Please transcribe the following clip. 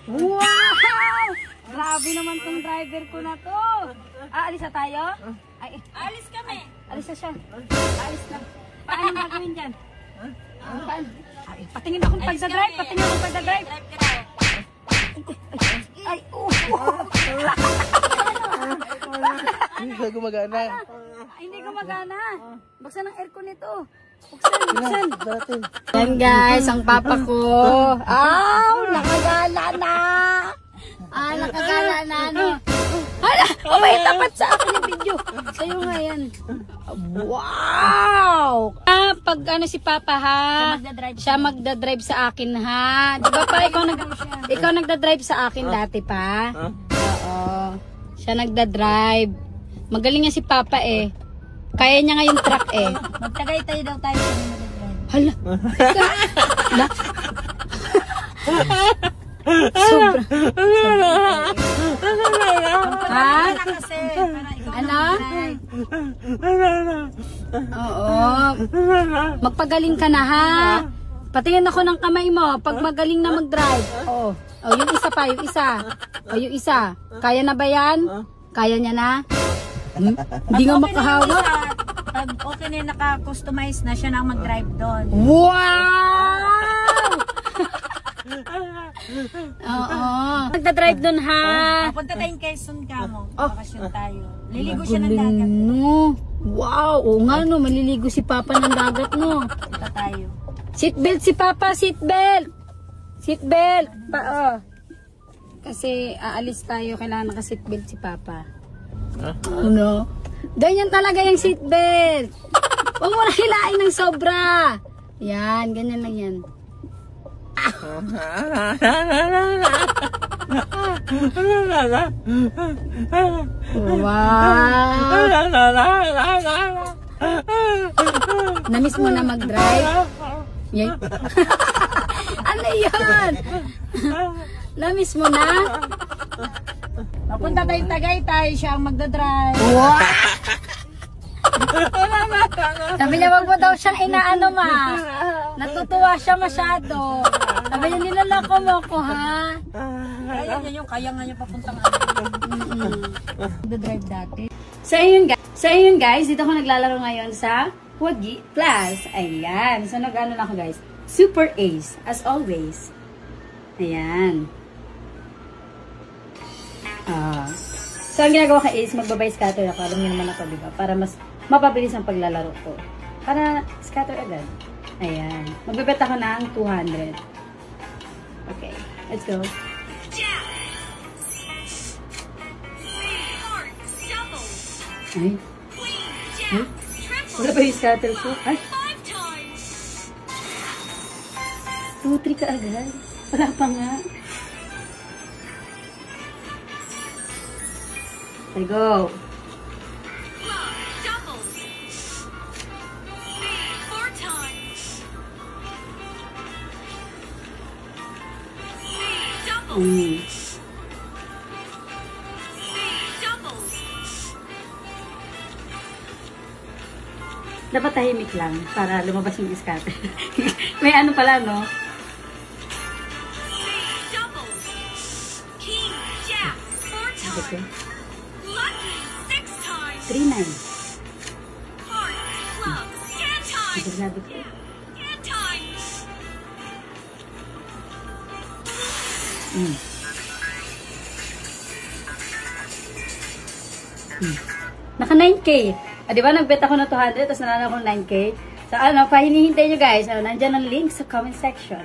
Wow! Grabe naman tong driver ko na to. Alis na tayo? Ay, Alis kami. alis na siya. Alis na. Paano gagawin dyan? Paano? Ay, patingin akong pagdadrive. Patingin akong pagdadrive. Drive ka daw. Ay, Hindi gumagana. Ay, hindi gumagana. Buksan ang aircon nito. Buksan. Dati. Yan guys, ang papa ko. Nakagala na. Nakagala na, ano. May tapat sa akin yung video. Sa'yo nga yan. Wow! Pag ano si papa ha, siya magdadrive sa akin ha. Di ba pa, ikaw nagdadrive sa akin dati pa? Oo. Siya nagdadrive. Magaling nga si papa eh. Kaya niya nga yung truck eh. Magtagay-tay daw tayo sa Hala. Hala. Sobra. Ha? kasi. Para ikaw Ano? Oo. Magpagaling ka na ha. Patingin ako ng kamay mo. Pag magaling na mag-drive. Oo. Oh, yung isa pa, yung isa. Oh, yung isa. Kaya na ba yan? Kaya niya na? Hindi nga makahawak. Pag okay na yung naka-customize na, siya na ang mag-drive doon. Wow! Oo. Magdadrive doon ha. Punta tayong Quezon ka mo. Bakasyon tayo. Liligo siya ng dagat. No. Wow. Oo nga no. Maliligo si Papa ng dagat no. Punta tayo. Seatbelt si Papa. Seatbelt. Seatbelt. Kasi aalis tayo. Kailangan naka-seatbelt si Papa. No. Ganyan talaga yung seatbelt. Huwag mo na hilain ng sobra. Yan. Ganyan lang yan. Wow. Namiss mo na mag-drive? Yan. Ano yun? Namiss mo na? Papunta tayong Tagaytay, siya ang magdadrive. Wow. Sabi niya wag mo daw siyang inaano ma. Natutuwa siya masyado. Sabi niya nilalako mo ko ha. Kaya nga niya papuntang Nagda-drive dati. So ayun guys, dito ako naglalaro ngayon sa Wagi Plus. Ayan. So nag-ano na ako guys. Super Ace as always. Ayan. So ang ginagawa ka is magbabay scatter ako. Alam niyo naman ako, diba? Para mas mapabilis ang paglalaro ko. Para scatter agad. Ayan. Magbibet ako ng 200. Okay. Let's go. Ay. Ay. Wala pa yung scatter ko. Ay. 2-3 ka agad. Wala pa nga. Okay, go. Dapat tahimik lang para lumabas yung scatter. May ano pala, no? Okay. 3-9. Sabi ko. Naka 9K. Di ba nagbet ako ng 200 tapos nanalo ako ng 9K? So ano, pahinihintay nyo guys. Nandyan ang link sa comment section.